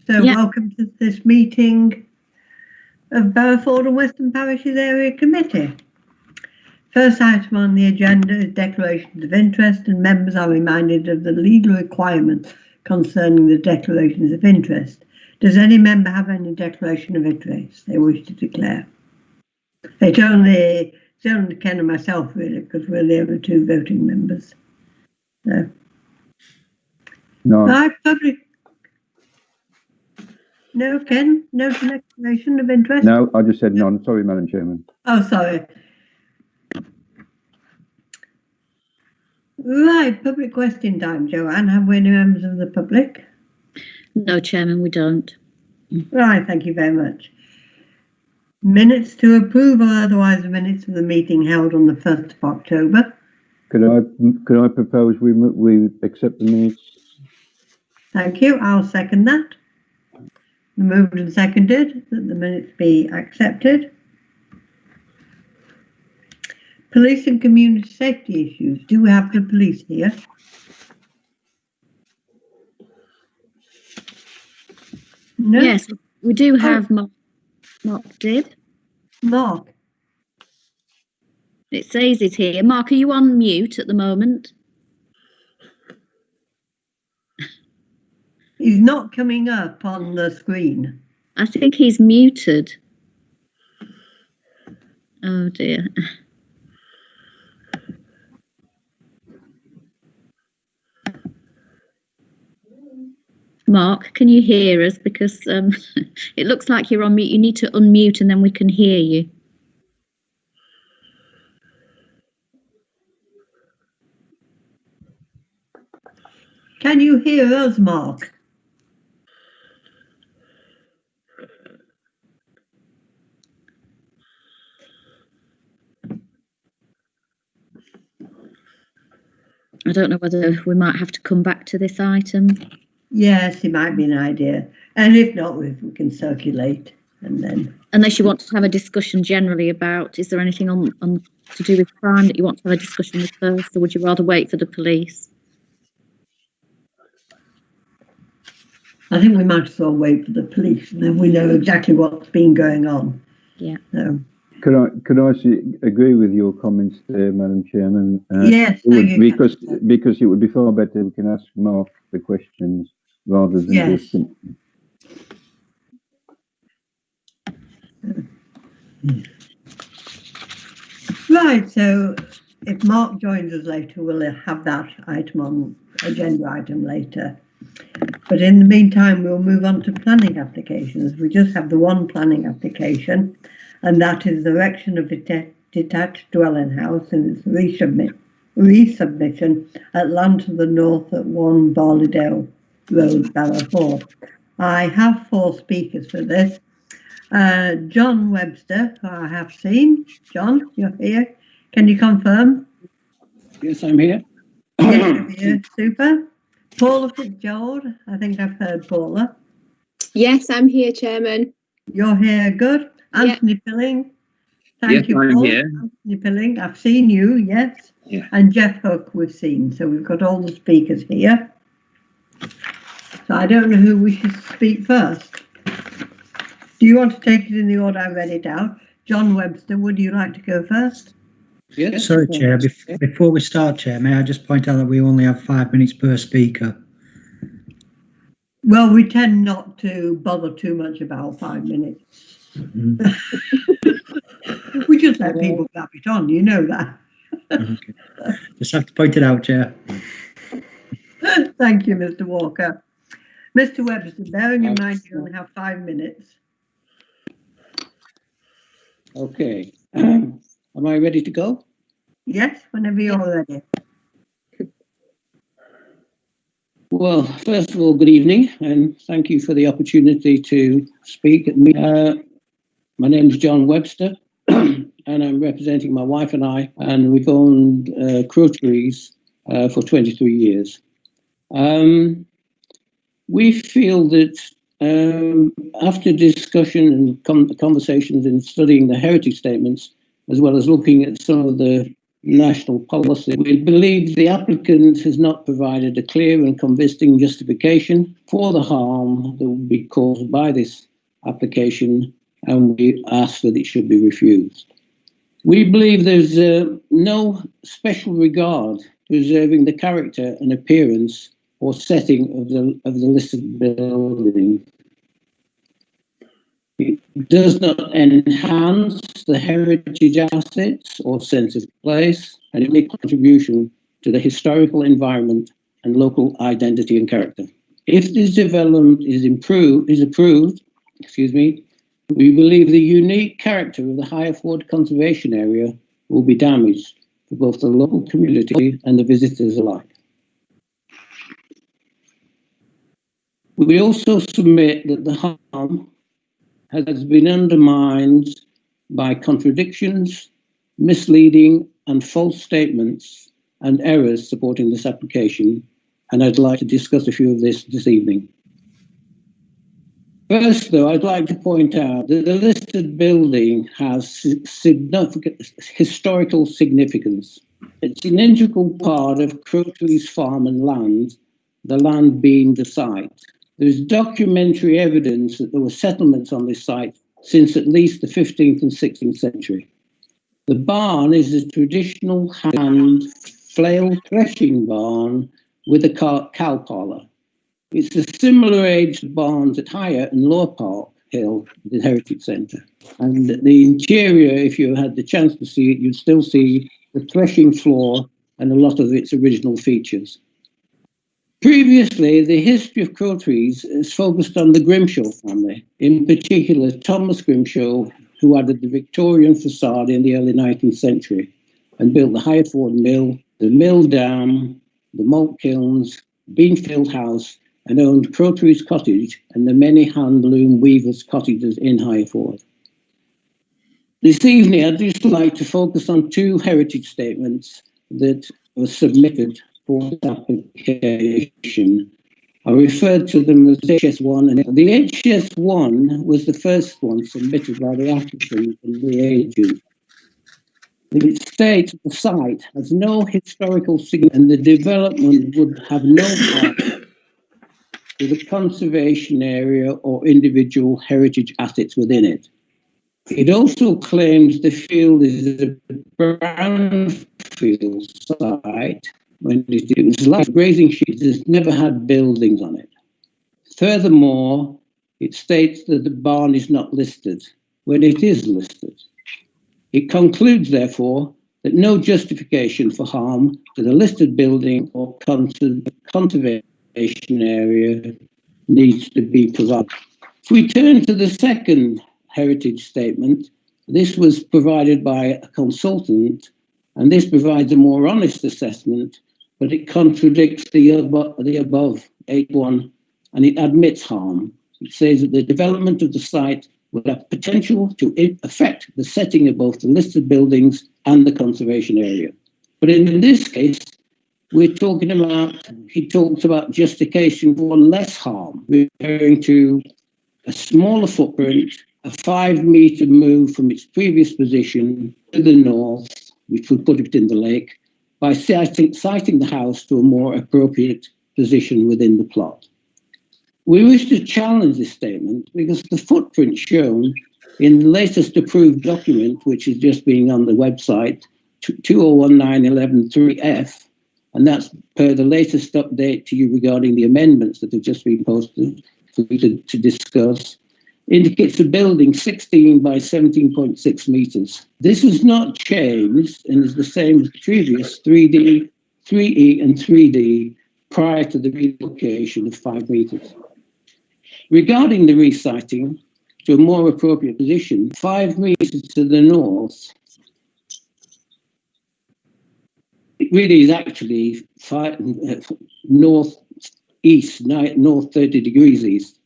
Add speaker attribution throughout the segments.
Speaker 1: So welcome to this meeting of Barrowford and Western Parishes Area Committee. First item on the agenda is declarations of interest, and members are reminded of the legal requirements concerning the declarations of interest. Does any member have any declaration of interest they wish to declare? It's only Ken and myself, really, because we're the other two voting members. So.
Speaker 2: No.
Speaker 1: Right, public. No, Ken? No declaration of interest?
Speaker 2: No, I just said none. Sorry, Madam Chairman.
Speaker 1: Oh, sorry. Right, public question time, Joanne. Have we any members of the public?
Speaker 3: No, Chairman, we don't.
Speaker 1: Right, thank you very much. Minutes to approve or otherwise the minutes of the meeting held on the 1st of October.
Speaker 2: Could I propose we accept the minutes?
Speaker 1: Thank you. I'll second that. Moved and seconded that the minutes be accepted. Police and community safety issues. Do we have the police here? No?
Speaker 3: Yes, we do have Mark did.
Speaker 1: Mark.
Speaker 3: It says it here. Mark, are you on mute at the moment?
Speaker 1: He's not coming up on the screen.
Speaker 3: I think he's muted. Oh dear. Mark, can you hear us? Because it looks like you're on mute. You need to unmute and then we can hear you.
Speaker 1: Can you hear us, Mark?
Speaker 3: I don't know whether we might have to come back to this item.
Speaker 1: Yes, it might be an idea. And if not, we can circulate and then...
Speaker 3: Unless you want to have a discussion generally about, is there anything on to do with crime that you want to have a discussion with first, or would you rather wait for the police?
Speaker 1: I think we might as well wait for the police and then we know exactly what's been going on.
Speaker 3: Yeah.
Speaker 1: So.
Speaker 2: Could I agree with your comments there, Madam Chairman?
Speaker 1: Yes.
Speaker 2: Because it would be far better if we can ask Mark the questions rather than
Speaker 1: yes. Right, so if Mark joins us later, we'll have that item on agenda item later. But in the meantime, we'll move on to planning applications. We just have the one planning application, and that is the erection of a detached dwelling house and its resubmission at land to the north at 1 Barlydale Road, Barrowford. I have 4 speakers for this. John Webster, who I have seen. John, you're here. Can you confirm?
Speaker 4: Yes, I'm here.
Speaker 1: Yes, you're here. Super. Paula Fitzgerald, I think I've heard Paula.
Speaker 5: Yes, I'm here, Chairman.
Speaker 1: You're here, good. Anthony Pilling. Thank you,
Speaker 4: I'm
Speaker 1: Paul.
Speaker 4: here.
Speaker 1: Anthony Pilling, I've seen you, yes.
Speaker 4: Yeah.
Speaker 1: And Jeff Hook we've seen, so we've got all the speakers here. So I don't know who wishes to speak first. Do you want to take it in the order I read it out? John Webster, would you like to go first?
Speaker 4: Yes.
Speaker 6: Sorry, Chair. Before we start, Chair, may I just point out that we only have 5 minutes per speaker?
Speaker 1: Well, we tend not to bother too much about 5 minutes. Mm-hmm. We just let people clap it on, you know that.
Speaker 6: Okay. Just have to point it out, Chair.
Speaker 1: Thank you, Mr. Walker. Mr. Webster, bearing in mind you only have 5 minutes.
Speaker 4: Okay. Am I ready to go?
Speaker 1: Yes, whenever you're ready.
Speaker 4: Well, first of all, good evening, and thank you for the opportunity to speak at me. My name is John Webster, and I'm representing my wife and I, and we've owned Croteries for 23 years. We feel that after discussion and conversations and studying the heritage statements, as well as looking at some of the national policy. We believe the applicant has not provided a clear and convincing justification for the harm that would be caused by this application, and we ask that it should be refused. We believe there's no special regard to preserving the character and appearance or setting of the listed building. It does not enhance the heritage assets or sense of place, and it makes a contribution to the historical environment and local identity and character. If this development is approved, we believe the unique character of the Hereford Conservation Area will be damaged for both the local community and the visitors alike. We also submit that the harm has been undermined by contradictions, misleading and false statements and errors supporting this application, and I'd like to discuss a few of this evening. First, though, I'd like to point out that the listed building has significant historical significance. It's an integral part of Crowtree's farm and land, the land being the site. There's documentary evidence that there were settlements on this site since at least the 15th and 16th century. The barn is a traditional hand flail threshing barn with a cow parlour. It's a similar age to barns at Higher and Lower Park Hill, the Heritage Centre. And the interior, if you had the chance to see it, you'd still see the threshing floor and a lot of its original features. Previously, the history of Crowtrees is focused on the Grimshaw family, in particular Thomas Grimshaw, who added the Victorian facade in the early 19th century and built the Hereford Mill, the Mill Dam, the malt kilns, Beanfield House, and owned Crowtrees Cottage and the many hand-loom weavers' cottages in Hereford. This evening, I'd just like to focus on two heritage statements that were submitted for this application. I referred to them as HS1, and the HS1 was the first one submitted by the applicant and the agent. It states the site has no historical significance and the development would have no harm to the conservation area or individual heritage assets within it. It also claims the field is a brownfield site when it was like grazing sheets, it's never had buildings on it. Furthermore, it states that the barn is not listed when it is listed. It concludes, therefore, that no justification for harm to the listed building or conservation area needs to be provided. If we turn to the second heritage statement, this was provided by a consultant, and this provides a more honest assessment, but it contradicts the above 8.1, and it admits harm. It says that the development of the site would have potential to affect the setting of both the listed buildings and the conservation area. But in this case, we're talking about, he talks about justification for less harm, referring to a smaller footprint, a 5-metre move from its previous position to the north, which would put it in the lake, by siting the house to a more appropriate position within the plot. We wish to challenge this statement because the footprint shown in the latest approved document, which is just being on the website, 2019-11-3F, and that's per the latest update to you regarding the amendments that have just been posted for you to discuss, indicates a building 16 by 17.6 metres. This was not changed and is the same as the previous 3D, 3E and 3D prior to the relocation of 5 metres. Regarding the resiting to a more appropriate position, 5 metres to the north, it really is actually northeast, north 30 degrees east.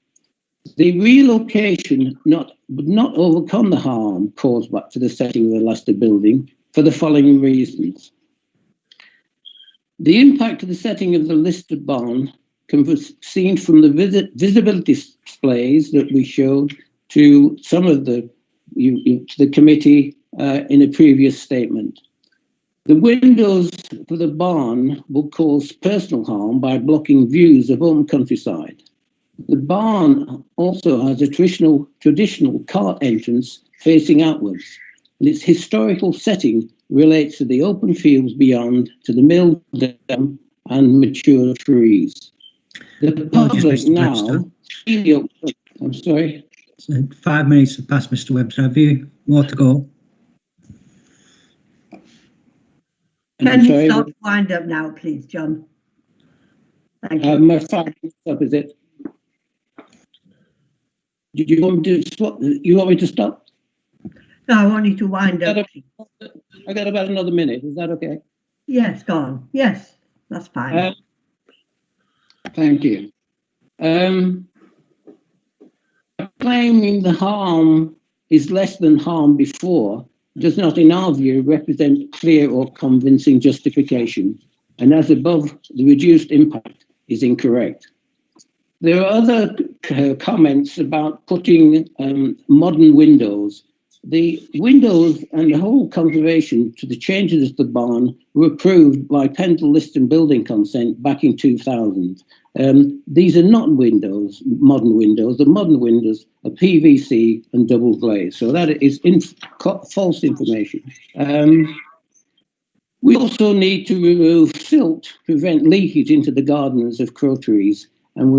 Speaker 4: The relocation would not overcome the harm caused back to the setting of the listed building for the following reasons. The impact of the setting of the listed barn can be seen from the visibility displays that we showed to some of the committee in a previous statement. The windows for the barn will cause personal harm by blocking views of open countryside. The barn also has a traditional cart entrance facing outwards, and its historical setting relates to the open fields beyond, to the mill dam and mature trees. The public
Speaker 6: Mr.
Speaker 4: now, I'm sorry.
Speaker 6: 5 minutes have passed, Mr. Webster. Have you more to go?
Speaker 1: Can you start to wind up now, please, John? Thank you.
Speaker 4: My 5 minutes up, is it? Did you want me to stop? You want me to stop?
Speaker 1: No, I want you to wind up.
Speaker 4: I got about another minute. Is that okay?
Speaker 1: Yes, go on. Yes, that's fine.
Speaker 4: Thank you. Claiming the harm is less than harm before does not, in our view, represent clear or convincing justification, and as above, the reduced impact is incorrect. There are other comments about putting modern windows. The windows and the whole conservation to the changes to the barn were approved by Pendle List and Building Consent back in 2000. These are not windows, modern windows. The modern windows are PVC and double glazed. So that is false information. We also need to remove silt to prevent leakage into the gardens of crow trees. And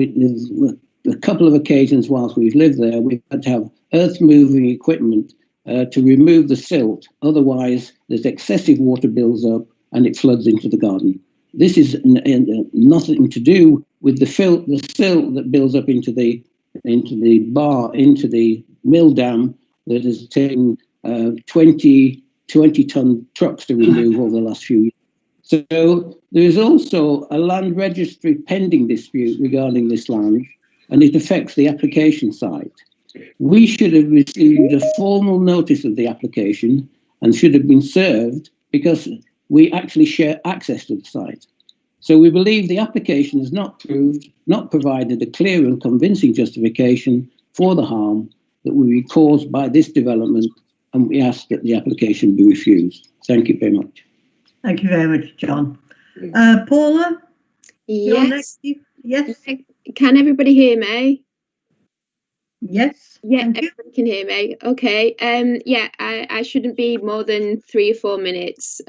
Speaker 4: a couple of occasions whilst we've lived there, we've had to have earth-moving equipment to remove the silt. Otherwise, there's excessive water builds up and it floods into the garden. This is nothing to do with the silt that builds up into the mill dam that has taken 20-ton trucks to remove over the last few years. So there is also a land registry pending dispute regarding this land, and it affects the application site. We should have received a formal notice of the application and should have been served because we actually share access to the site. So we believe the application has not provided a clear and convincing justification for the harm that will be caused by this development, and we ask that the application be refused. Thank you very much.
Speaker 1: Thank you very much, John. Paula?
Speaker 5: Yes.
Speaker 1: Yes.
Speaker 5: Can everybody hear me?
Speaker 1: Yes.
Speaker 5: Yeah, everybody can hear me. Okay. Yeah, I shouldn't be more than 3 or 4 minutes.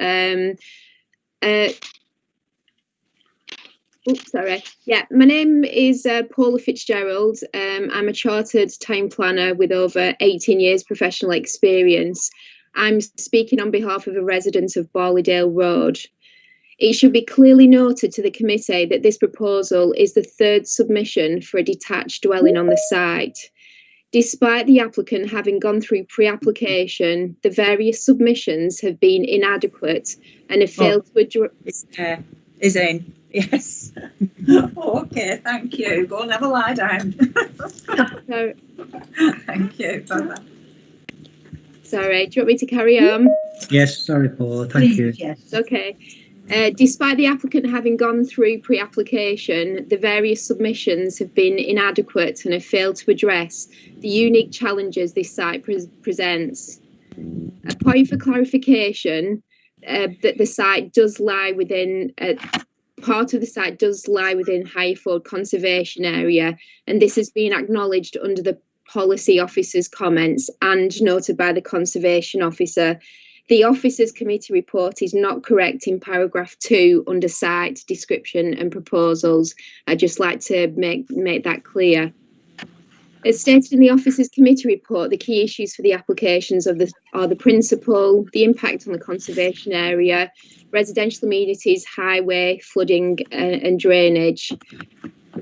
Speaker 5: Oops, sorry. Yeah, my name is Paula Fitzgerald. I'm a chartered town planner with over 18 years professional experience. I'm speaking on behalf of a resident of Barleydale Road. It should be clearly noted to the committee that this proposal is the 3rd submission for a detached dwelling on the site. Despite the applicant having gone through pre-application, the various submissions have been inadequate and have failed to address...
Speaker 7: Is in. Yes. Okay, thank you. Go and have a lie down.
Speaker 5: So,
Speaker 7: thank you. Bye-bye.
Speaker 5: Sorry, do you want me to carry on?
Speaker 6: Yes, sorry, Paula. Thank you.
Speaker 1: Yes.
Speaker 5: Okay. Despite the applicant having gone through pre-application, the various submissions have been inadequate and have failed to address the unique challenges this site presents. A point for clarification, that the site does lie within... part of the site does lie within Hereford Conservation Area, and this has been acknowledged under the Policy Officer's comments and noted by the Conservation Officer. The Officer's Committee report is not correct in paragraph 2 under site description and proposals. I'd just like to make that clear. As stated in the Officer's Committee report, the key issues for the applications are the principle, the impact on the conservation area, residential amenities, highway, flooding and drainage.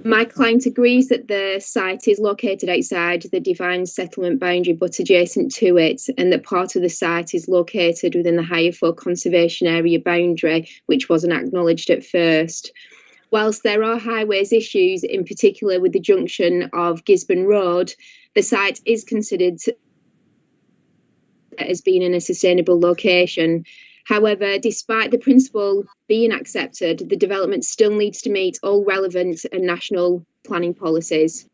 Speaker 5: My client agrees that the site is located outside the defined settlement boundary but adjacent to it, and that part of the site is located within the Hereford Conservation Area boundary, which wasn't acknowledged at first. Whilst there are highways issues, in particular with the junction of Gisborne Road, the site is considered as being in a sustainable location. However, despite the principle being accepted, the development still needs to meet all relevant and national planning policies.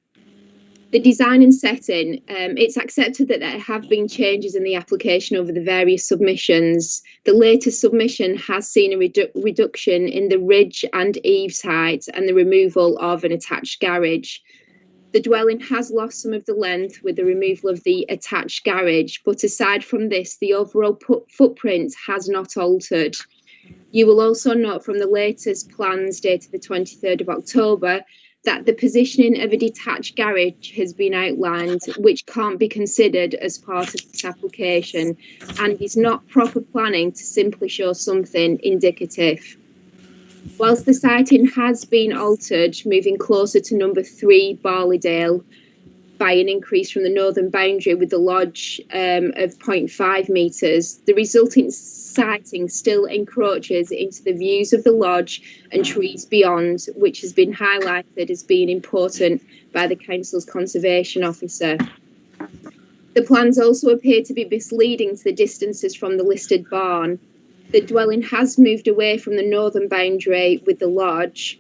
Speaker 5: The design and setting, it's accepted that there have been changes in the application over the various submissions. The latest submission has seen a reduction in the ridge and eaves height and the removal of an attached garage. The dwelling has lost some of the length with the removal of the attached garage, but aside from this, the overall footprint has not altered. You will also note from the latest plans dated the 23rd of October that the positioning of a detached garage has been outlined, which can't be considered as part of this application and is not proper planning to simply show something indicative. Whilst the siting has been altered, moving closer to number 3 Barleydale by an increase from the northern boundary with the lodge of 0.5 metres, the resulting siting still encroaches into the views of the lodge and trees beyond, which has been highlighted as being important by the council's conservation officer. The plans also appear to be misleading to the distances from the listed barn. The dwelling has moved away from the northern boundary with the lodge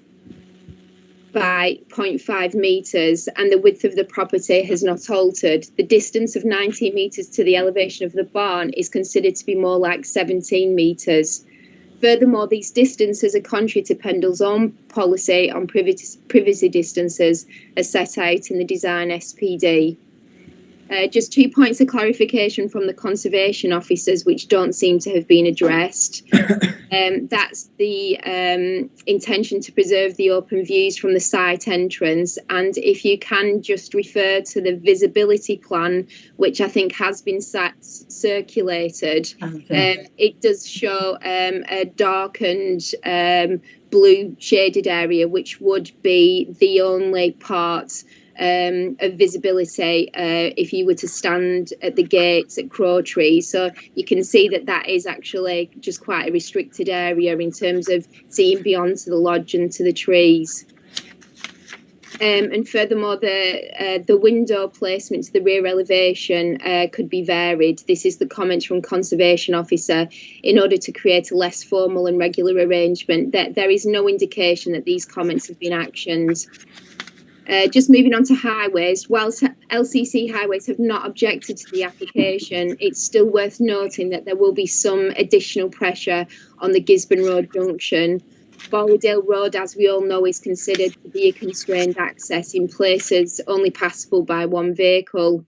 Speaker 5: by 0.5 metres and the width of the property has not altered. The distance of 19 metres to the elevation of the barn is considered to be more like 17 metres. Furthermore, these distances are contrary to Pendle's own policy on privacy distances as set out in the design SPD. Just 2 points of clarification from the conservation officers which don't seem to have been addressed. That's the intention to preserve the open views from the site entrance, and if you can just refer to the visibility plan, which I think has been circulated, it does show a darkened blue shaded area, which would be the only part of visibility if you were to stand at the gates at Crowtree. So you can see that that is actually just quite a restricted area in terms of seeing beyond to the lodge and to the trees. And furthermore, the window placement to the rear elevation could be varied. This is the comment from Conservation Officer in order to create a less formal and regular arrangement. There is no indication that these comments have been actioned. Just moving on to highways, whilst LCC highways have not objected to the application, it's still worth noting that there will be some additional pressure on the Gisborne Road junction. Borrowdale Road, as we all know, is considered to be a constrained access in places only passable by one vehicle.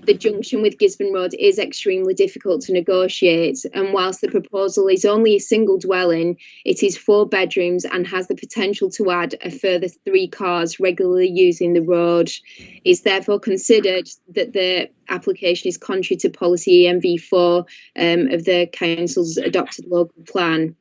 Speaker 5: The junction with Gisborne Road is extremely difficult to negotiate, and whilst the proposal is only a single dwelling, it is 4 bedrooms and has the potential to add a further 3 cars regularly using the road. It's therefore considered that the application is contrary to policy EMV4 of the council's adopted local plan.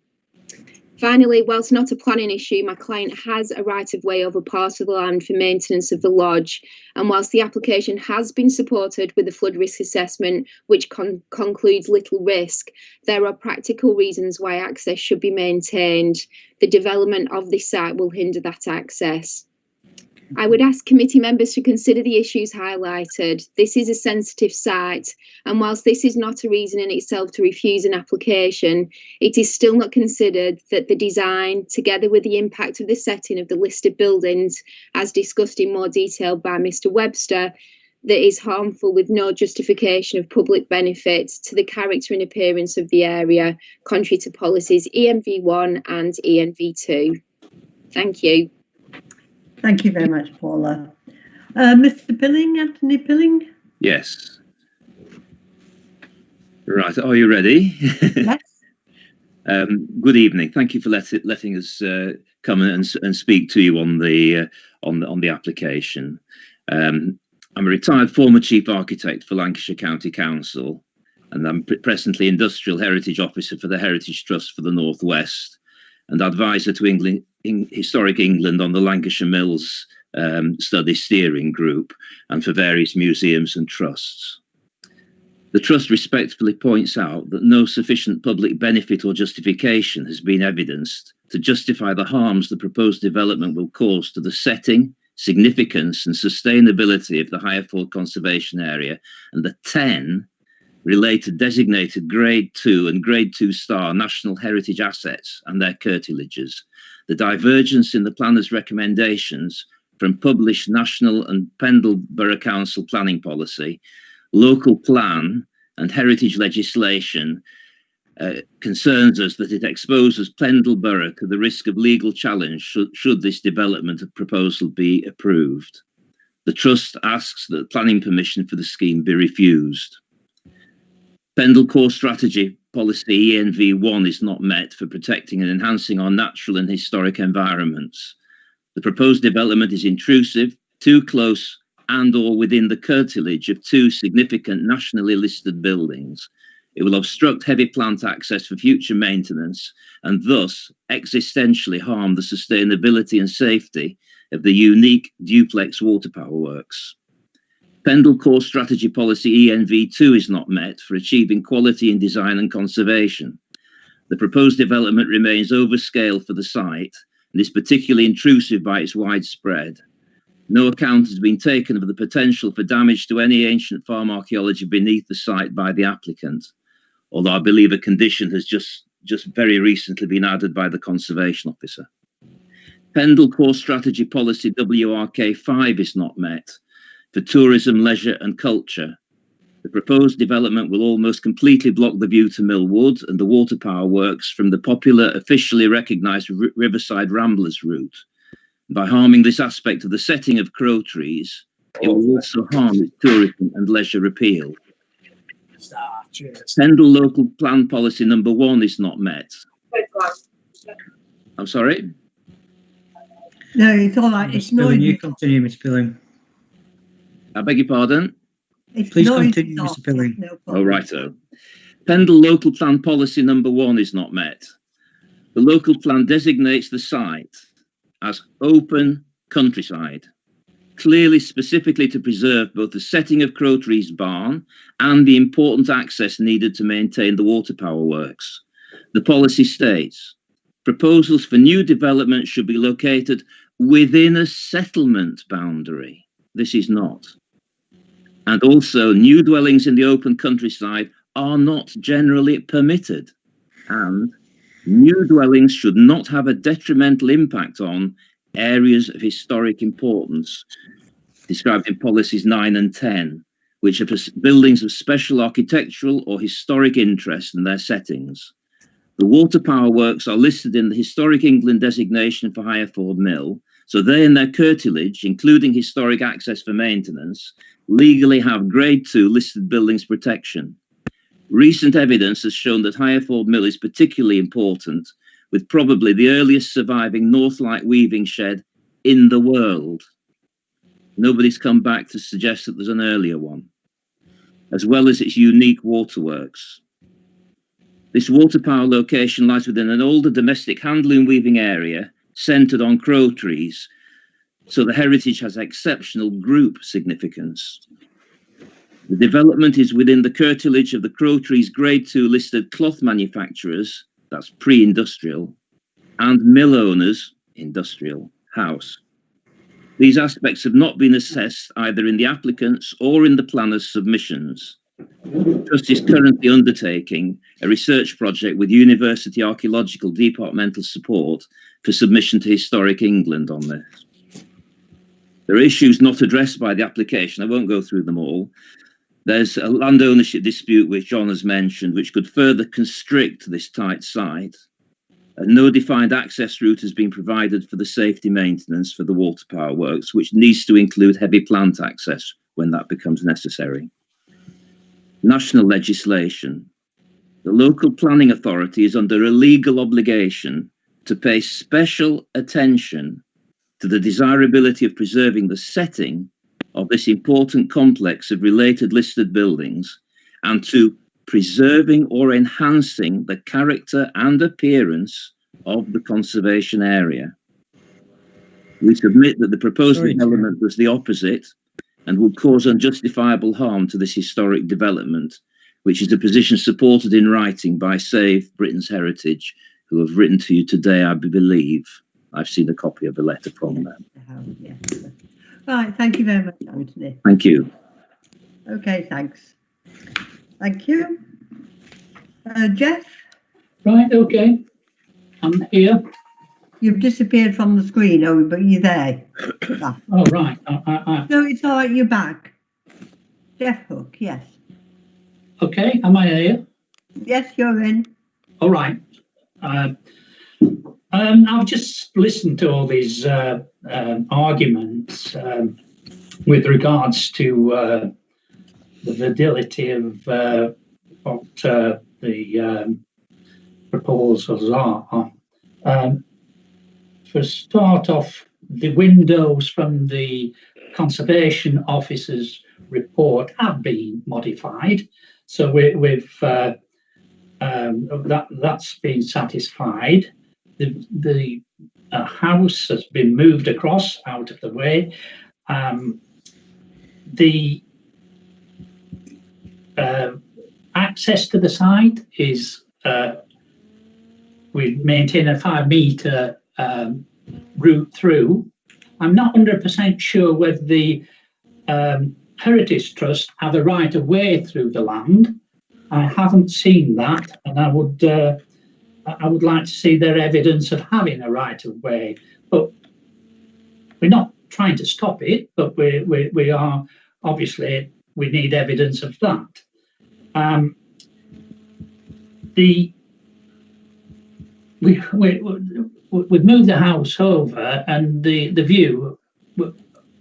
Speaker 5: Finally, whilst not a planning issue, my client has a right of way over part of the land for maintenance of the lodge. And whilst the application has been supported with a flood risk assessment, which concludes little risk, there are practical reasons why access should be maintained. The development of this site will hinder that access. I would ask committee members to consider the issues highlighted. This is a sensitive site, and whilst this is not a reason in itself to refuse an application, it is still not considered that the design, together with the impact of the setting of the listed buildings, as discussed in more detail by Mr. Webster, that is harmful with no justification of public benefit to the character and appearance of the area, contrary to policies EMV1 and EMV2. Thank you.
Speaker 1: Thank you very much, Paula. Mr. Pilling, Anthony Pilling?
Speaker 8: Yes. Right, are you ready?
Speaker 1: Yes.
Speaker 8: Good evening. Thank you for letting us come and speak to you on the application. I'm a retired former Chief Architect for Lancashire County Council, and I'm presently Industrial Heritage Officer for the Heritage Trust for the North West, and advisor to Historic England on the Lancashire Mills Study Steering Group and for various museums and trusts. The Trust respectfully points out that no sufficient public benefit or justification has been evidenced to justify the harms the proposed development will cause to the setting, significance and sustainability of the Hireford Conservation Area and the 10 related designated Grade 2 and Grade 2 star National Heritage assets and their curtilages. The divergence in the planner's recommendations from published national and Pendle Borough Council planning policy, local plan and heritage legislation concerns us that it exposes Pendle Borough to the risk of legal challenge should this development proposal be approved. The Trust asks that planning permission for the scheme be refused. Pendle Core Strategy Policy ENV1 is not met for protecting and enhancing our natural and historic environments. The proposed development is intrusive, too close and or within the curtilage of two significant nationally listed buildings. It will obstruct heavy plant access for future maintenance and thus existentially harm the sustainability and safety of the unique duplex water power works. Pendle Core Strategy Policy ENV2 is not met for achieving quality in design and conservation. The proposed development remains overscale for the site and is particularly intrusive by its widespread. No account has been taken of the potential for damage to any ancient farm archaeology beneath the site by the applicant, although I believe a condition has just very recently been added by the Conservation Officer. Pendle Core Strategy Policy WRK5 is not met for tourism, leisure and culture. The proposed development will almost completely block the view to Mill Wood and the water power works from the popular, officially recognised Riverside Ramblers route. By harming this aspect of the setting of crow trees, it will also harm its tourism and leisure appeal. Pendle Local Plan Policy number 1 is not met. I'm sorry?
Speaker 1: No, it's all right. It's noisy.
Speaker 6: You continue, Mr. Pilling.
Speaker 8: I beg your pardon?
Speaker 6: Please continue, Mr. Pilling.
Speaker 1: No
Speaker 8: Oh, righto. Pendle Local Plan Policy number 1 is not met. The local plan designates the site as open countryside, clearly specifically to preserve both the setting of Crow Trees Barn and the important access needed to maintain the water power works. The policy states, proposals for new development should be located within a settlement boundary. This is not. And also, new dwellings in the open countryside are not generally permitted. And new dwellings should not have a detrimental impact on areas of historic importance, described in policies 9 and 10, which are buildings of special architectural or historic interest in their settings. The water power works are listed in the Historic England designation for Hireford Mill, so they and their curtilage, including historic access for maintenance, legally have Grade 2 listed buildings protection. Recent evidence has shown that Hireford Mill is particularly important, with probably the earliest surviving Northlight weaving shed in the world. Nobody's come back to suggest that there's an earlier one, as well as its unique waterworks. This water power location lies within an older domestic handloom weaving area centred on crow trees, so the heritage has exceptional group significance. The development is within the curtilage of the Crow Trees Grade 2 listed cloth manufacturers, that's pre-industrial, and mill owners, industrial, house. These aspects have not been assessed either in the applicant's or in the planner's submissions. The Trust is currently undertaking a research project with University Archaeological Departmental support for submission to Historic England on this. There are issues not addressed by the application. I won't go through them all. There's a land ownership dispute, which John has mentioned, which could further constrict this tight site. No defined access route has been provided for the safety maintenance for the water power works, which needs to include heavy plant access when that becomes necessary. National legislation. The local planning authority is under a legal obligation to pay special attention to the desirability of preserving the setting of this important complex of related listed buildings and to preserving or enhancing the character and appearance of the conservation area. We submit that the proposed development was the opposite and would cause unjustifiable harm to this historic development, which is a position supported in writing by Save Britain's Heritage, who have written to you today, I believe. I've seen a copy of a letter from them.
Speaker 1: Yes. Right, thank you very much, Anthony.
Speaker 8: Thank you.
Speaker 1: Okay, thanks. Thank you. Jeff?
Speaker 9: Right, okay. I'm here.
Speaker 1: You've disappeared from the screen, but you're there.
Speaker 9: Oh, right.
Speaker 1: No, it's all right, you're back. Jeff Hook, yes.
Speaker 9: Okay, am I here?
Speaker 1: Yes, you're in.
Speaker 9: All right. I've just listened to all these arguments with regards to the validity of what the proposals are. For a start off, the windows from the Conservation Officer's report have been modified, so that's been satisfied. The house has been moved across out of the way. The access to the site is we maintain a 5 metre route through. I'm not 100% sure whether the Heritage Trust have a right of way through the land. I haven't seen that, and I would like to see their evidence of having a right of way. But we're not trying to stop it, but we are obviously, we need evidence of that. We've moved the house over, and the view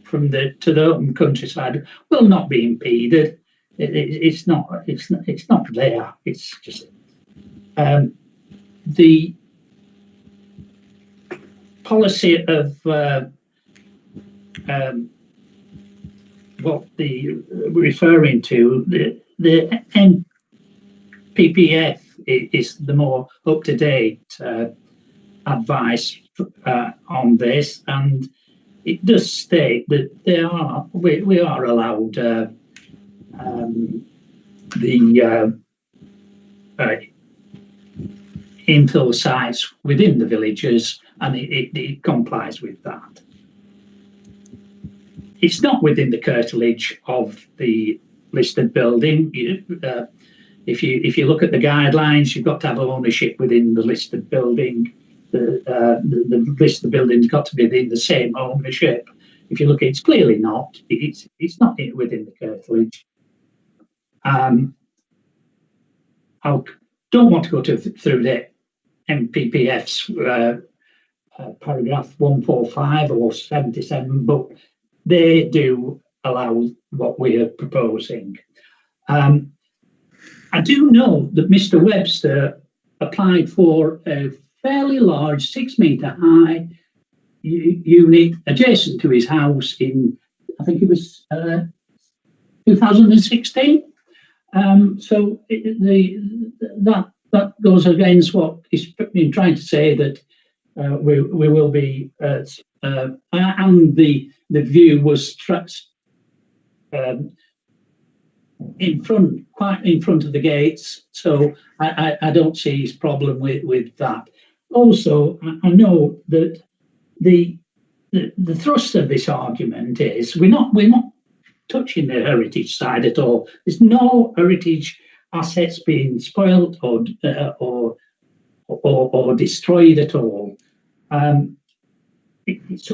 Speaker 9: from to the open countryside will not be impeded. It's not there. It's just the policy of what the referring to, the NPPF is the more up-to-date advice on this, and it does state that we are allowed the infill sites within the villages, and it complies with that. It's not within the curtilage of the listed building. If you look at the guidelines, you've got to have ownership within the listed building. The listed building's got to be in the same ownership. If you look, it's clearly not. It's not within the curtilage. I don't want to go through the MPPF's paragraph 145 or 77, but they do allow what we are proposing. I do know that Mr. Webster applied for a fairly large 6 metre high unit adjacent to his house in, I think it was 2016. So that goes against what he's been trying to say, that we will be, and the view was quite in front of the gates, so I don't see his problem with that. Also, I know that the thrust of this argument is we're not touching the heritage side at all. There's no heritage assets being spoilt or destroyed at all. It's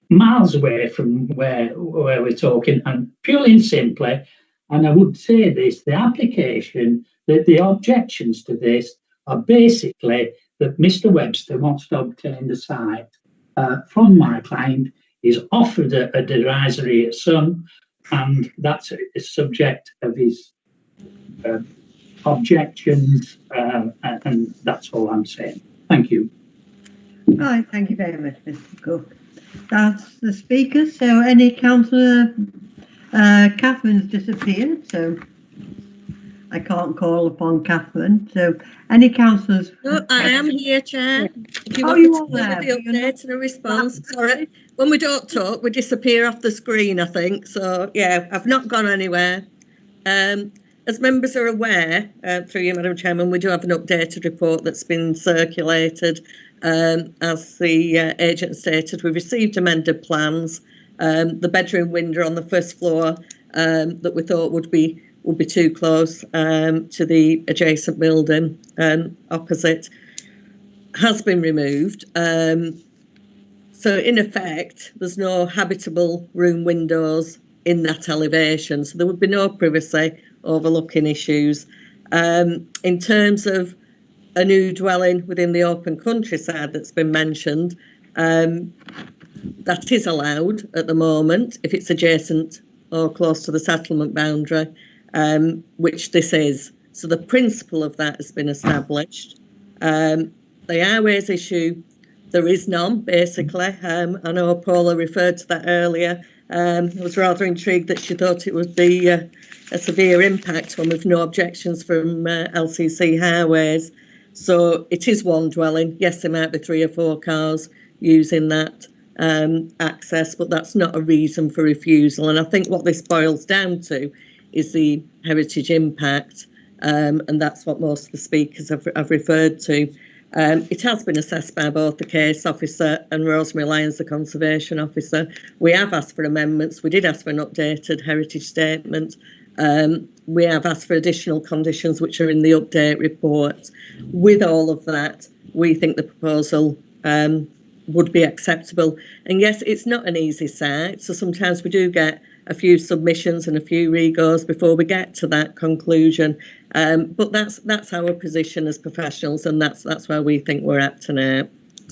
Speaker 9: miles away from where we're talking, and purely and simply, and I would say this, the application, the objections to this are basically that Mr. Webster wants to obtain the site from my client, is offered a derisory sum, and that's a subject of his objections, and that's all I'm saying. Thank you.
Speaker 1: Right, thank you very much, Mr. Cook. That's the speakers. So any councillor, Catherine's disappeared, so I can't call upon Catherine. So any councillors?
Speaker 10: No, I am here, Chair. If you want
Speaker 1: you
Speaker 10: me
Speaker 1: are
Speaker 10: to
Speaker 1: there,
Speaker 10: give the update and a response, sorry. When we don't talk, we disappear off the screen, I think. So, yeah, I've not gone anywhere. As members are aware, through you, Madam Chairman, we do have an updated report that's been circulated. As the agent stated, we've received amended plans. The bedroom window on the first floor that we thought would be too close to the adjacent building opposite. has been removed. So in effect, there's no habitable room windows in that elevation. So there would be no privacy overlooking issues. In terms of a new dwelling within the open countryside that's been mentioned, that is allowed at the moment if it's adjacent or close to the settlement boundary, which this is. So the principle of that has been established. The highways issue, there is none, basically. I know Paula referred to that earlier. I was rather intrigued that she thought it would be a severe impact when we've no objections from LCC Highways. So it is one dwelling. Yes, there might be 3 or 4 cars using that access, but that's not a reason for refusal. And I think what this boils down to is the heritage impact, and that's what most of the speakers have referred to. It has been assessed by both the case officer and Rosemary Lyons, the conservation officer. We have asked for amendments. We did ask for an updated heritage statement. We have asked for additional conditions which are in the update report. With all of that, we think the proposal would be acceptable. And yes, it's not an easy site, so sometimes we do get a few submissions and a few regos before we get to that conclusion. But that's our position as professionals, and that's where we think we're at tonight.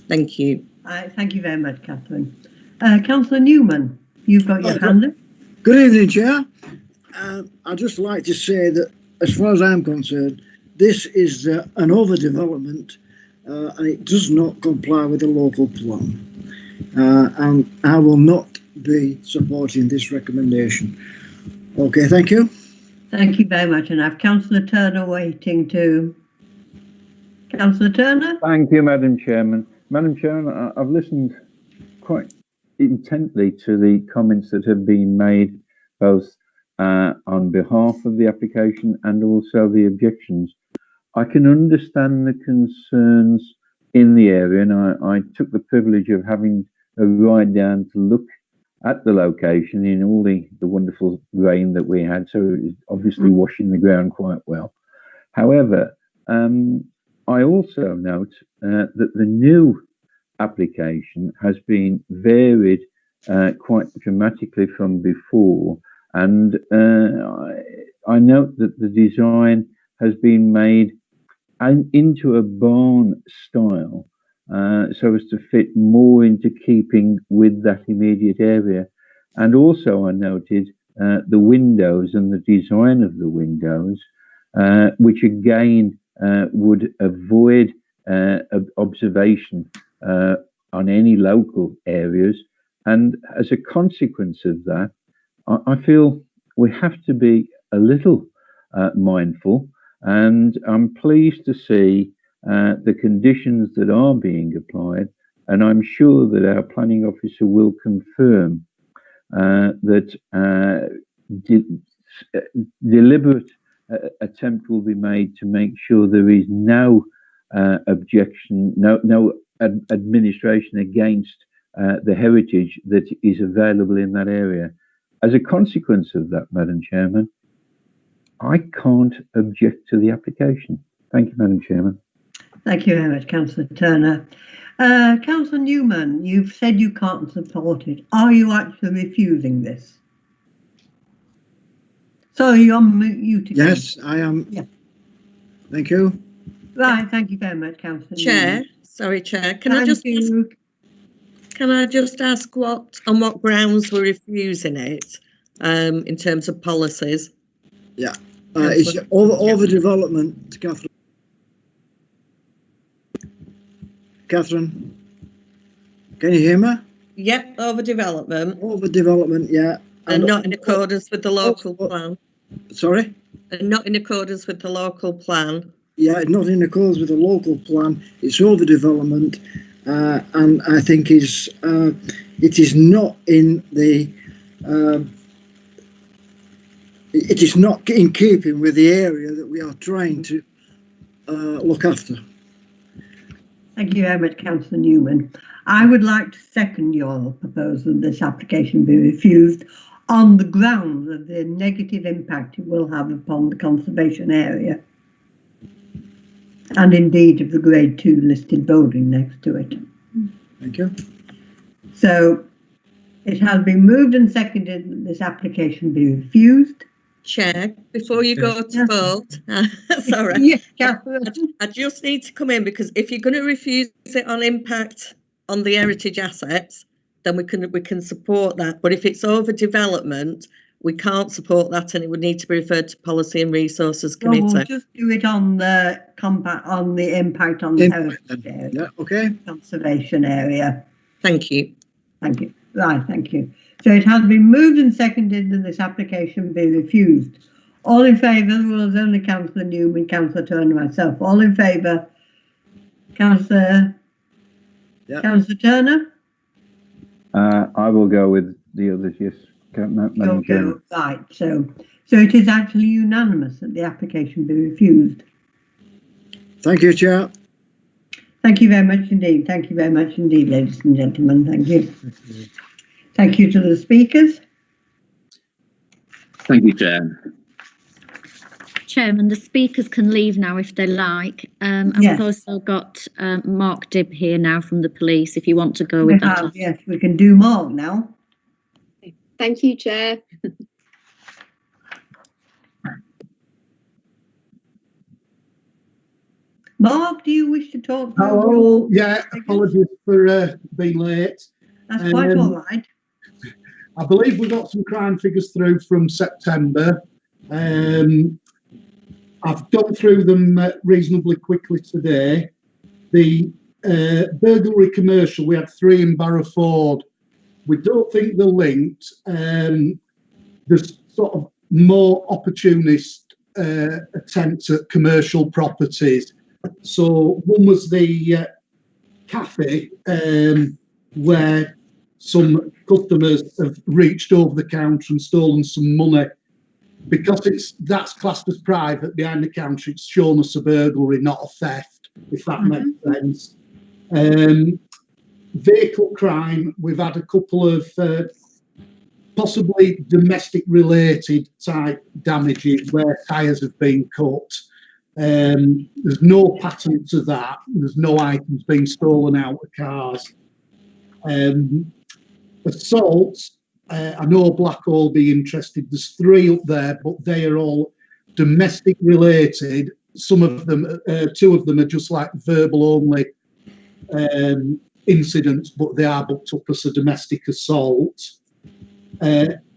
Speaker 10: Thank you.
Speaker 1: Thank you very much, Catherine. Councillor Newman, you've got your hand up.
Speaker 11: Good evening, Chair. I'd just like to say that, as far as I'm concerned, this is an overdevelopment and it does not comply with the local plan. And I will not be supporting this recommendation. Okay, thank you.
Speaker 1: Thank you very much. And I have Councillor Turner waiting too. Councillor Turner?
Speaker 2: Thank you, Madam Chairman. Madam Chairman, I've listened quite intently to the comments that have been made, both on behalf of the application and also the objections. I can understand the concerns in the area, and I took the privilege of having a ride down to look at the location in all the wonderful rain that we had, so it was obviously washing the ground quite well. However, I also note that the new application has been varied quite dramatically from before, and I note that the design has been made into a barn style, so as to fit more into keeping with that immediate area. And also I noted the windows and the design of the windows, which again would avoid observation on any local areas. And as a consequence of that, I feel we have to be a little mindful, and I'm pleased to see the conditions that are being applied, and I'm sure that our planning officer will confirm that deliberate attempt will be made to make sure there is no objection, no administration against the heritage that is available in that area. As a consequence of that, Madam Chairman, I can't object to the application. Thank you, Madam Chairman.
Speaker 1: Thank you very much, Councillor Turner. Councillor Newman, you've said you can't support it. Are you actually refusing this? Sorry, you're on mute again.
Speaker 11: Yes, I am.
Speaker 1: Yeah.
Speaker 11: Thank you.
Speaker 1: Right, thank you very much, Councillor
Speaker 10: Chair,
Speaker 1: Newman.
Speaker 10: sorry, Chair. Can I just ask on what grounds we're refusing it in terms of policies?
Speaker 11: Yeah, it's overdevelopment, Catherine. Catherine, can you hear me?
Speaker 10: Yep, overdevelopment.
Speaker 11: Overdevelopment, yeah.
Speaker 10: And not in accordance with the local plan.
Speaker 11: Sorry?
Speaker 10: And not in accordance with the local plan.
Speaker 11: Yeah, not in accordance with the local plan. It's overdevelopment, and I think it is not in the. It is not in keeping with the area that we are trying to look after.
Speaker 1: Thank you very much, Councillor Newman. I would like to second your proposal that this application be refused on the grounds of the negative impact it will have upon the conservation area. and indeed of the Grade 2 listed building next to it.
Speaker 11: Thank you.
Speaker 1: So it has been moved and seconded that this application be refused.
Speaker 10: Chair, before you go to
Speaker 1: Yes.
Speaker 10: vote, sorry,
Speaker 1: Yes, Catherine.
Speaker 10: I just need to come in because if you're going to refuse it on impact on the heritage assets, then we can support that. But if it's overdevelopment, we can't support that, and it would need to be referred to Policy and Resources Committee.
Speaker 1: Well, we'll just do it on the impact on the heritage area,
Speaker 11: Yeah, okay.
Speaker 1: conservation area.
Speaker 10: Thank you.
Speaker 1: Thank you. Right, thank you. So it has been moved and seconded that this application be refused. All in favour, the rules only Councillor Newman, Councillor Turner, myself. All in favour, Councillor Turner?
Speaker 2: I will go with the others, yes. Madam Chairman.
Speaker 1: Right, so it is actually unanimous that the application be refused.
Speaker 11: Thank you, Chair.
Speaker 1: Thank you very much indeed. Thank you very much indeed, ladies and gentlemen. Thank you. Thank you to the speakers.
Speaker 8: Thank you, Chair.
Speaker 3: Chairman, the speakers can leave now if they like. And
Speaker 1: Yes.
Speaker 3: we've also got Mark Dibb here now from the police, if you want to go with that.
Speaker 1: Yes, we can do more now.
Speaker 5: Thank you, Chair.
Speaker 1: Mark, do you wish to talk?
Speaker 12: Hello, yeah, apologies for being late.
Speaker 1: That's quite all right.
Speaker 12: I believe we got some crime figures through from September. I've gone through them reasonably quickly today. The burglary commercial, we had 3 in Barrowford. We don't think they're linked. There's sort of more opportunist attempts at commercial properties. So one was the cafe where some customers have reached over the counter and stolen some money. Because that's classed as private behind the counter, it's shown as a burglary, not a theft, if that makes sense. Vehicle crime, we've had a couple of possibly domestic related type damages where tyres have been cut. There's no pattern to that. There's no items being stolen out of cars. Assaults, I know Blackhall will be interested. There's 3 up there, but they are all domestic related. Some of them, 2 of them are just like verbal only incidents, but they are booked up as a domestic assault.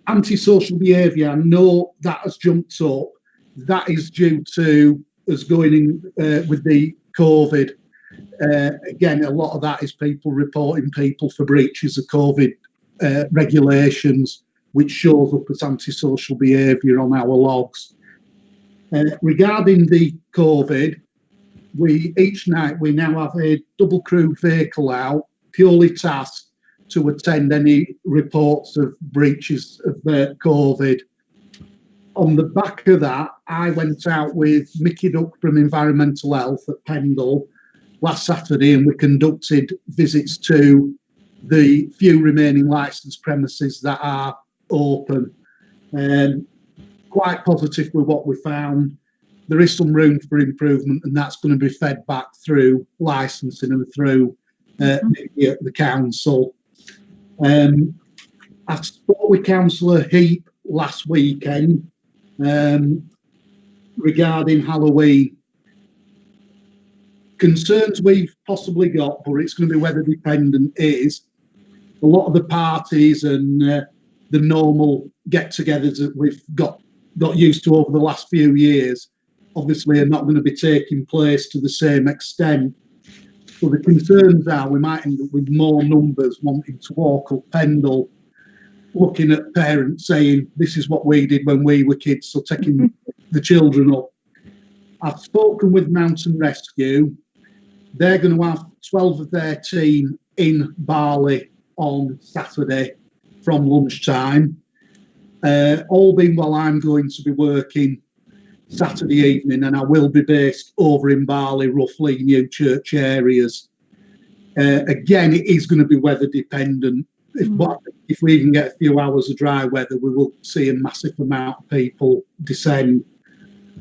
Speaker 12: Antisocial behaviour, I know that has jumped up. That is due to us going in with the COVID. Again, a lot of that is people reporting people for breaches of COVID regulations, which shows up as antisocial behaviour on our logs. Regarding the COVID, each night we now have a double crewed vehicle out, purely tasked to attend any reports of breaches of COVID. On the back of that, I went out with Mickey Duck from Environmental Health at Pendle last Saturday, and we conducted visits to the few remaining licensed premises that are open. Quite positive with what we found. There is some room for improvement, and that's going to be fed back through licensing and through the council. I spoke with Councillor Heap last weekend regarding Halloween. Concerns we've possibly got, but it's going to be weather dependent, is a lot of the parties and the normal get-togethers that we've got used to over the last few years obviously are not going to be taking place to the same extent. So the concerns are we might end up with more numbers wanting to walk up Pendle, looking at parents saying, this is what we did when we were kids, so taking the children up. I've spoken with Mountain Rescue. They're going to have 12 of their team in Barley on Saturday from lunchtime. All being well, I'm going to be working Saturday evening, and I will be based over in Barley, roughly New Church areas. Again, it is going to be weather dependent. If we even get a few hours of dry weather, we will see a massive amount of people descend.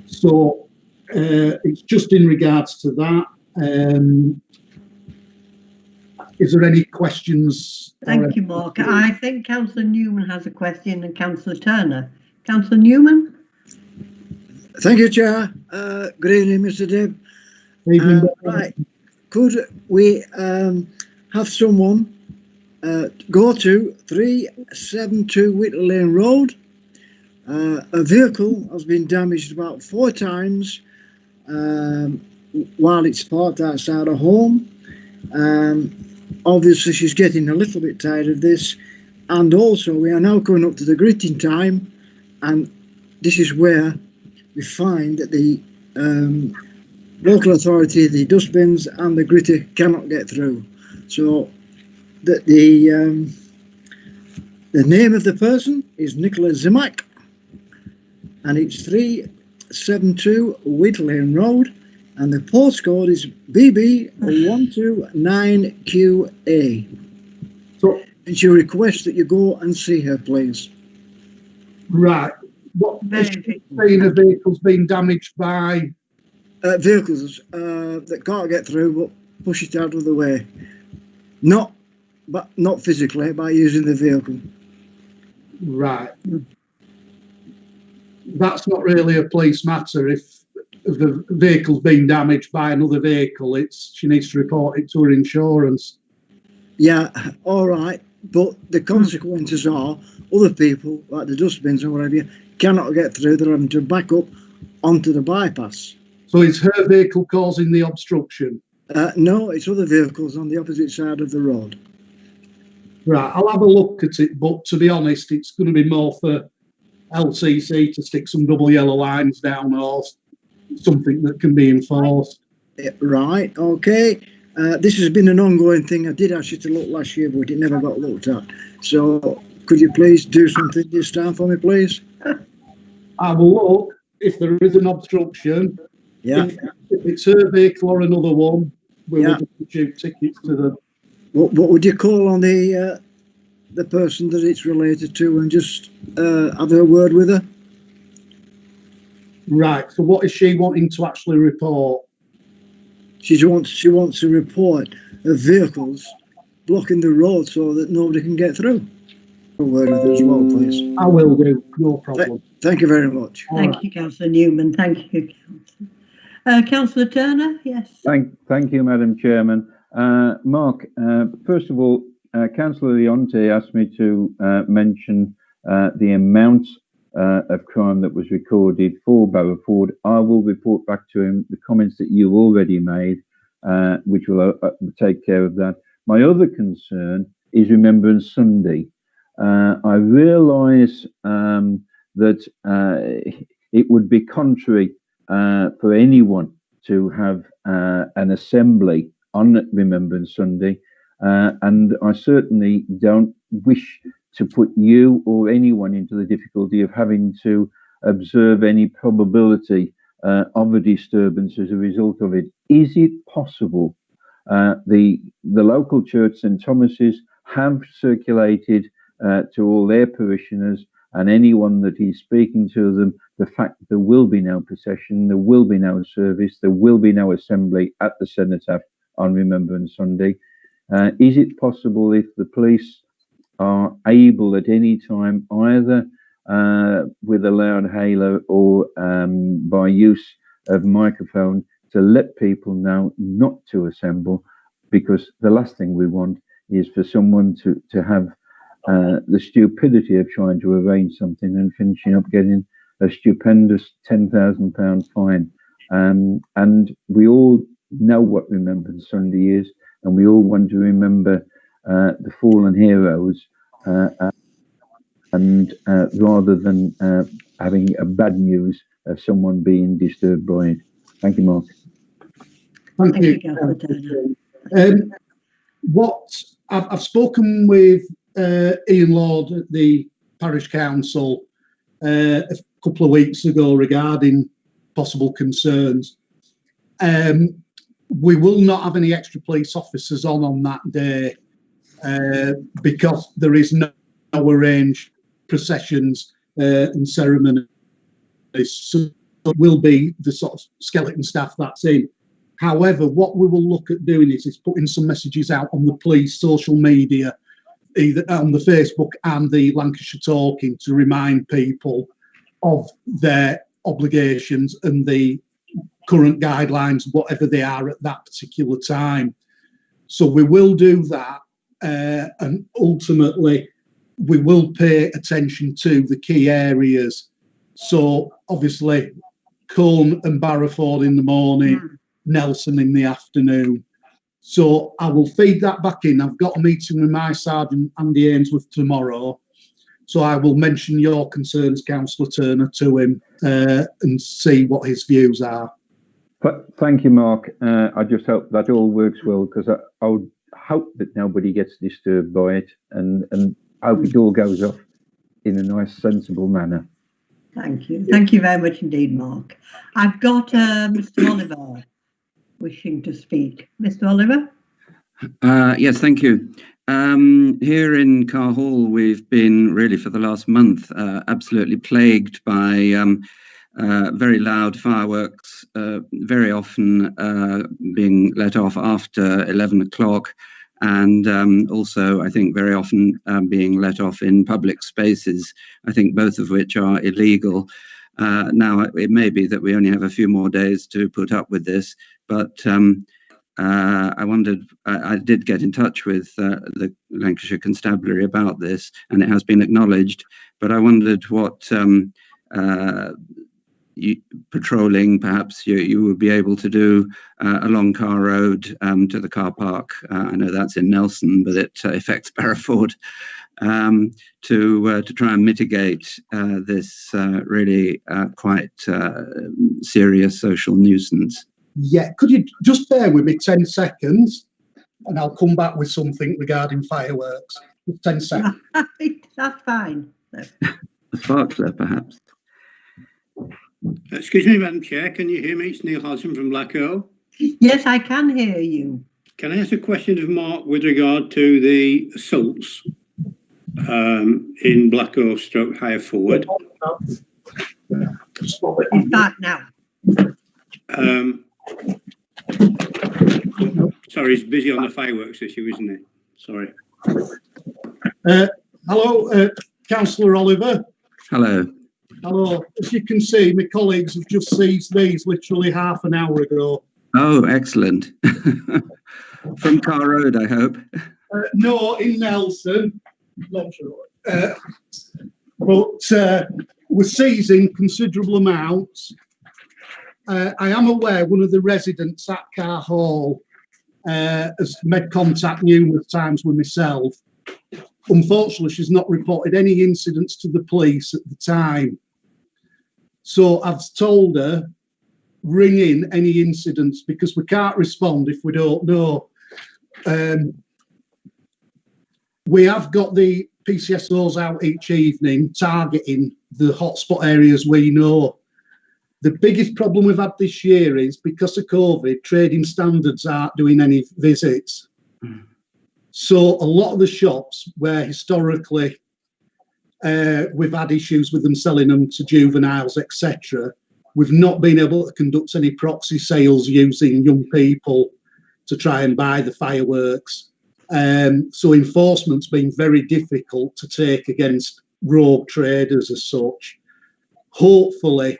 Speaker 12: So it's just in regards to that. Is there any questions?
Speaker 1: Thank you, Mark. I think Councillor Newman has a question and Councillor Turner. Councillor Newman?
Speaker 11: Thank you, Chair. Good evening, Mr. Dib.
Speaker 12: Evening.
Speaker 11: Right. Could we have someone go to 372 Whittle Lane Road? A vehicle has been damaged about 4 times while it's parked outside a home. Obviously, she's getting a little bit tired of this. And also, we are now coming up to the gritting time. And this is where we find that the local authority, the dustbins and the gritter cannot get through. So that the name of the person is Nicola Zimak, and it's 372 Whittle Lane Road, and the postcode is BB129QA.
Speaker 12: So,
Speaker 11: and she requests that you go and see her, please.
Speaker 12: Right. What is she saying? A vehicle's been damaged by?
Speaker 11: Vehicles that can't get through, but push it out of the way. Not physically, by using the vehicle. Right.
Speaker 12: That's not really a police matter. If the vehicle's been damaged by another vehicle, she needs to report it to her insurance.
Speaker 11: Yeah, all right. But the consequences are other people, like the dustbins or whatever, cannot get through. They're having to back up onto the bypass.
Speaker 12: So is her vehicle causing the obstruction?
Speaker 11: No, it's other vehicles on the opposite side of the road.
Speaker 12: Right, I'll have a look at it, but to be honest, it's going to be more for LCC to stick some double yellow lines down or something that can be enforced.
Speaker 11: Right, okay. This has been an ongoing thing. I did ask you to look last year, but it never got looked at. So could you please do something this time for me, please?
Speaker 12: I will look if there is an obstruction.
Speaker 11: Yeah.
Speaker 12: If it's her vehicle or another one, we'll issue tickets to them.
Speaker 11: What would you call on the person that it's related to and just have a word with her?
Speaker 12: Right. So what is she wanting to actually report?
Speaker 11: She wants to report the vehicles blocking the road so that nobody can get through. A word with her as well, please.
Speaker 12: I will do. No problem.
Speaker 11: Thank you very much.
Speaker 1: Thank you, Councillor Newman. Thank you, Councillor Turner. Yes.
Speaker 2: Thank you, Madam Chairman. Mark, first of all, Councillor Leonte asked me to mention the amount of crime that was recorded for Barrowford. I will report back to him the comments that you already made, which will take care of that. My other concern is Remembrance Sunday. I realise that it would be contrary for anyone to have an assembly on Remembrance Sunday, and I certainly don't wish to put you or anyone into the difficulty of having to observe any probability of a disturbance as a result of it. Is it possible? The local church, St Thomas's, have circulated to all their parishioners and anyone that is speaking to them the fact that there will be no procession, there will be no service, there will be no assembly at the cenotaph on Remembrance Sunday. Is it possible, if the police are able at any time, either with a loud hailer or by use of microphone, to let people know not to assemble? Because the last thing we want is for someone to have the stupidity of trying to arrange something and finishing up getting a stupendous £10,000 fine. And we all know what Remembrance Sunday is, and we all want to remember the fallen heroes, and rather than having a bad news of someone being disturbed by it. Thank you, Mark.
Speaker 12: Thank you. What I've spoken with Ian Lord at the Parish Council a couple of weeks ago regarding possible concerns. We will not have any extra police officers on that day because there is no arranged processions and ceremonies. So will be the sort of skeleton staff that's in. However, what we will look at doing is putting some messages out on the police social media, either on the Facebook and the Lancashire Talking, to remind people of their obligations and the current guidelines, whatever they are at that particular time. So we will do that, and ultimately we will pay attention to the key areas. So obviously Colne and Barrowford in the morning, Nelson in the afternoon. So I will feed that back in. I've got a meeting with my Sergeant Andy Ainsworth tomorrow. So I will mention your concerns, Councillor Turner, to him and see what his views are.
Speaker 2: Thank you, Mark. I just hope that all works well, because I would hope that nobody gets disturbed by it, and hope it all goes off in a nice, sensible manner.
Speaker 1: Thank you. Thank you very much indeed, Mark. I've got Mr. Oliver wishing to speak. Mr. Oliver?
Speaker 13: Yes, thank you. Here in Carr Hall, we've been really for the last month absolutely plagued by very loud fireworks, very often being let off after 11 o'clock, and also I think very often being let off in public spaces, I think both of which are illegal. Now, it may be that we only have a few more days to put up with this, but I wondered, I did get in touch with the Lancashire Constabulary about this, and it has been acknowledged, but I wondered what patrolling perhaps you would be able to do along Carr Road to the car park. I know that's in Nelson, but it affects Barrowford, to try and mitigate this really quite serious social nuisance.
Speaker 12: Yeah, could you just bear with me 10 seconds and I'll come back with something regarding fireworks. 10 seconds.
Speaker 1: That's fine.
Speaker 13: A sparkler, perhaps.
Speaker 14: Excuse me, Madam Chair, can you hear me? It's Neil Hodgson from Blackwell.
Speaker 1: Yes, I can hear you.
Speaker 14: Can I ask a question of Mark with regard to the assaults in Blackwell stroke higher forward?
Speaker 1: He's back now.
Speaker 14: Sorry, he's busy on the fireworks issue, isn't he? Sorry.
Speaker 12: Hello, Councillor Oliver.
Speaker 13: Hello.
Speaker 12: Hello. As you can see, my colleagues have just seized these literally half an hour ago.
Speaker 13: Oh, excellent. From Carr Road, I hope.
Speaker 12: No, in Nelson. Not sure. But we're seizing considerable amounts. I am aware one of the residents at Carr Hall has made contact numerous times with myself. Unfortunately, she's not reported any incidents to the police at the time. So I've told her, ring in any incidents, because we can't respond if we don't know. We have got the PCSOs out each evening targeting the hotspot areas we know. The biggest problem we've had this year is, because of COVID, trading standards aren't doing any visits. So a lot of the shops where historically we've had issues with them selling them to juveniles, etc., we've not been able to conduct any proxy sales using young people to try and buy the fireworks. So enforcement's been very difficult to take against rogue traders as such. Hopefully,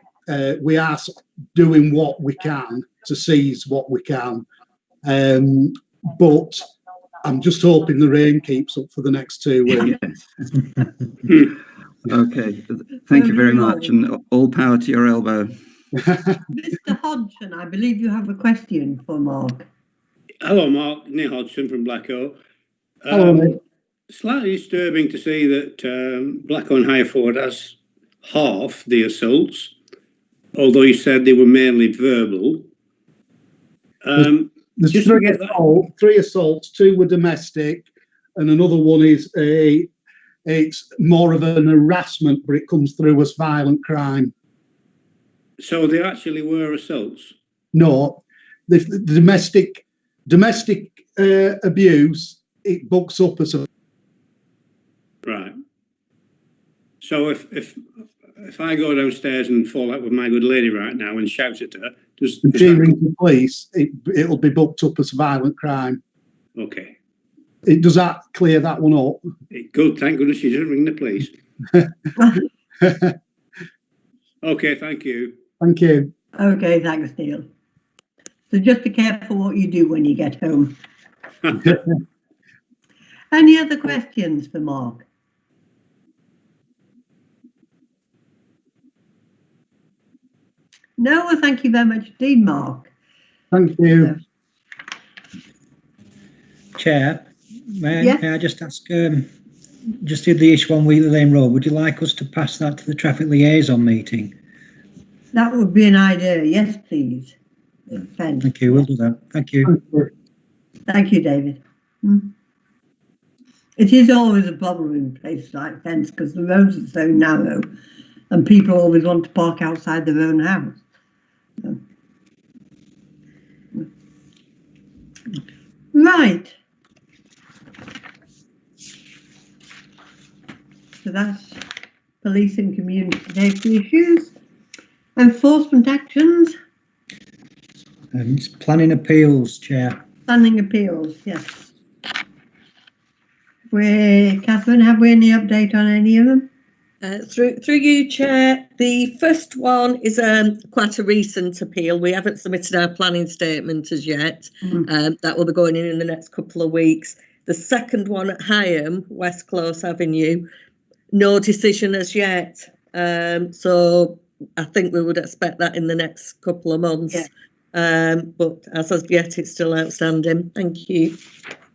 Speaker 12: we are doing what we can to seize what we can. But I'm just hoping the rain keeps up for the next 2 weeks.
Speaker 13: Okay, thank you very much, and all power to your elbow.
Speaker 1: Mr. Hodgson, I believe you have a question for Mark.
Speaker 14: Hello, Mark. Neil Hodgson from Blackwell.
Speaker 12: Hello, mate.
Speaker 14: Slightly disturbing to see that Blackwell and Highford has half the assaults, although you said they were mainly verbal.
Speaker 12: There's three assaults, 2 were domestic, and another one is it's more of an harassment, but it comes through as violent crime.
Speaker 14: So they actually were assaults?
Speaker 12: No, the domestic abuse, it books up as a...
Speaker 14: Right. So if if I go downstairs and fall out with my good lady right now and shout at her,
Speaker 12: If she rings the police, it'll be booked up as a violent crime.
Speaker 14: Okay.
Speaker 12: Does that clear that one up?
Speaker 14: Good, thank goodness she didn't ring the police. Okay, thank you.
Speaker 12: Thank you.
Speaker 1: Okay, thanks, Neil. So just be careful what you do when you get home. Any other questions for Mark? No, well, thank you very much indeed, Mark.
Speaker 12: Thank you.
Speaker 6: Chair, may I just ask, just did the issue on Wheatley Lane Road, would you like us to pass that to the traffic liaison meeting?
Speaker 1: That would be an idea, yes, please.
Speaker 6: Thank you, we'll do that. Thank you.
Speaker 1: Thank you, David. It is always a problem in places like Fence because the roads are so narrow and people always want to park outside their own house. Right. So that's police and community safety issues. Enforcement actions.
Speaker 6: It's planning appeals, Chair.
Speaker 1: Planning appeals, yes. Catherine, have we any update on any of them?
Speaker 10: Through you, Chair. The first one is quite a recent appeal. We haven't submitted our planning statement as yet. That will be going in the next couple of weeks. The second one at Higham, West Close Avenue, no decision as yet. So I think we would expect that in the next couple of months. Yeah. But as of yet, it's still outstanding. Thank you.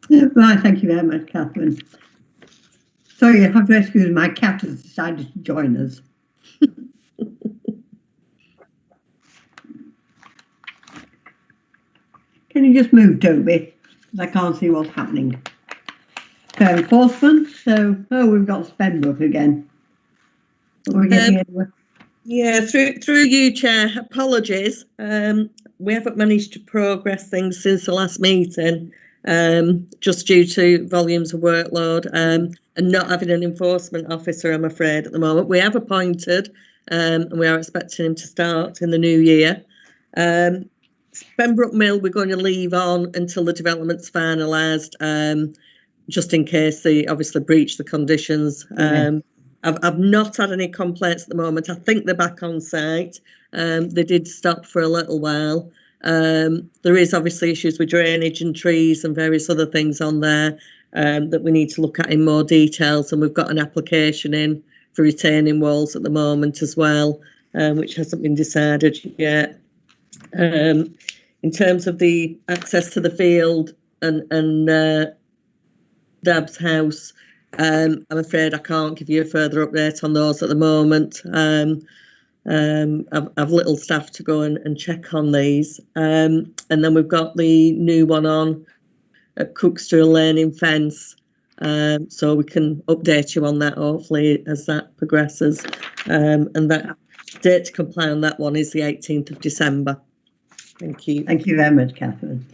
Speaker 1: Right, thank you very much, Catherine. Sorry, you have to excuse my cat has decided to join us. Can you just move, Toby? Because I can't see what's happening. Fair enforcement. So, we've got Spenbrook again. Are we getting anywhere?
Speaker 10: Yeah, through you, Chair. Apologies. We haven't managed to progress things since the last meeting. Just due to volumes of workload and not having an enforcement officer, I'm afraid, at the moment. We have appointed and we are expecting him to start in the new year. Spenbrook Mill, we're going to leave on until the development's finalised, just in case they obviously breach the conditions. I've not had any complaints at the moment. I think they're back on site. They did stop for a little while. There is obviously issues with drainage and trees and various other things on there that we need to look at in more details, and we've got an application in for retaining walls at the moment as well, which hasn't been decided yet. In terms of the access to the field and Dab's house, I'm afraid I can't give you a further update on those at the moment. I've little staff to go and check on these. And then we've got the new one on at Cookstool Lane in Fence. So we can update you on that hopefully as that progresses. And that date to comply on that one is the 18th of December. Thank you.
Speaker 1: Thank you very much, Catherine.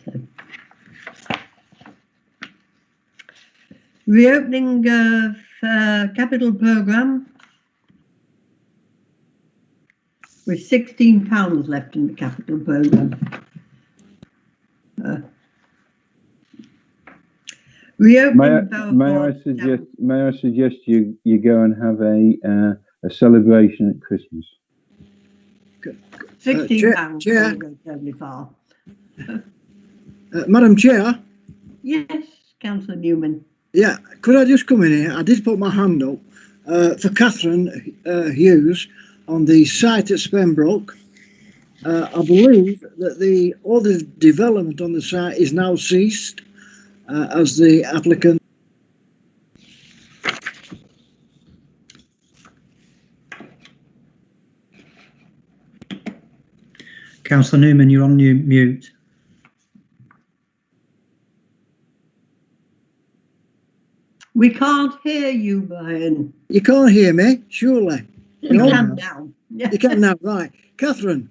Speaker 1: Reopening of capital programme with £16 left in the capital programme.
Speaker 2: May I suggest you go and have a celebration at Christmas?
Speaker 1: £16
Speaker 11: Chair.
Speaker 1: go terribly far.
Speaker 11: Madam Chair.
Speaker 1: Yes, Councillor Newman.
Speaker 11: Yeah, could I just come in here? I did put my hand up for Catherine Hughes on the site at Spenbrook. I believe that all the development on the site is now ceased as the applicant.
Speaker 6: Councillor Newman, you're on mute.
Speaker 1: We can't hear you, Brian.
Speaker 11: You can't hear me, surely.
Speaker 1: We can now.
Speaker 11: You can now, right. Catherine,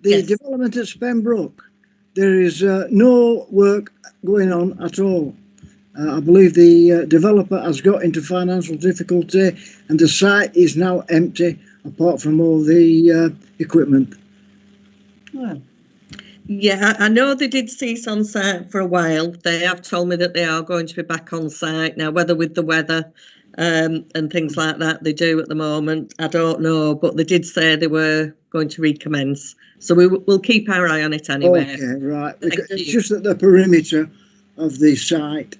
Speaker 11: the development at Spenbrook, there is no work going on at all. I believe the developer has got into financial difficulty and the site is now empty apart from all the equipment.
Speaker 1: Well,
Speaker 10: Yeah, I know they did cease on site for a while. They have told me that they are going to be back on site now, whether with the weather and things like that they do at the moment, I don't know, but they did say they were going to recommence. So we'll keep our eye on it anyway.
Speaker 11: Okay, right. It's just that the perimeter of the site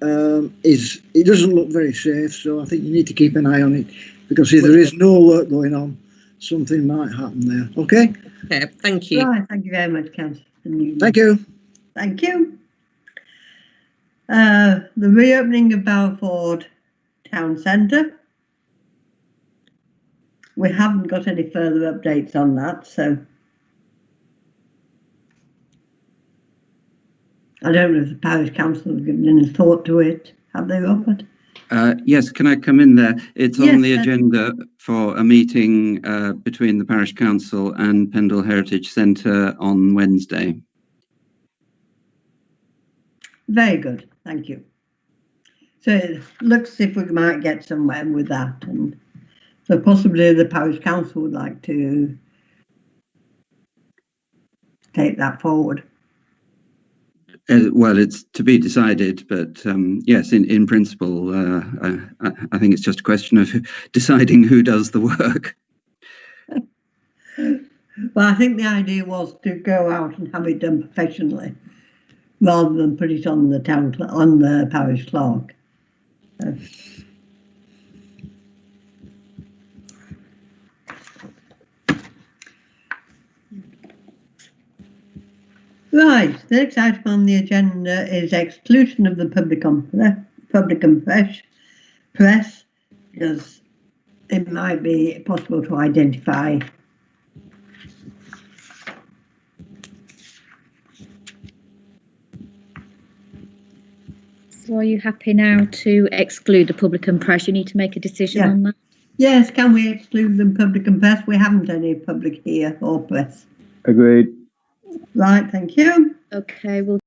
Speaker 11: it doesn't look very safe, so I think you need to keep an eye on it, because if there is no work going on, something might happen there. Okay?
Speaker 10: Okay, thank you.
Speaker 1: Right, thank you very much, Councillor Newman.
Speaker 11: Thank you.
Speaker 1: Thank you. The reopening of Barrowford Town Centre. We haven't got any further updates on that, so I don't know if the Parish Council have given any thought to it. Have they, Robert?
Speaker 13: Yes, can I come in there? It's
Speaker 1: Yes,
Speaker 13: on the agenda for a meeting between the Parish Council and Pendle Heritage Centre on Wednesday.
Speaker 1: Very good, thank you. So it looks as if we might get somewhere with that, and so possibly the Parish Council would like to take that forward.
Speaker 13: Well, it's to be decided, but yes, in principle, I think it's just a question of deciding who does the work.
Speaker 1: Well, I think the idea was to go out and have it done professionally, rather than put it on the on the parish clerk. So. Right, the next item on the agenda is exclusion of the public and press, because it might be possible to identify.
Speaker 3: So are you happy now to exclude the public and press? You need to make a decision on that.
Speaker 1: Yes, can we exclude the public and press? We haven't any public here or press.
Speaker 2: Agreed.
Speaker 1: Right, thank you.
Speaker 3: Okay, we'll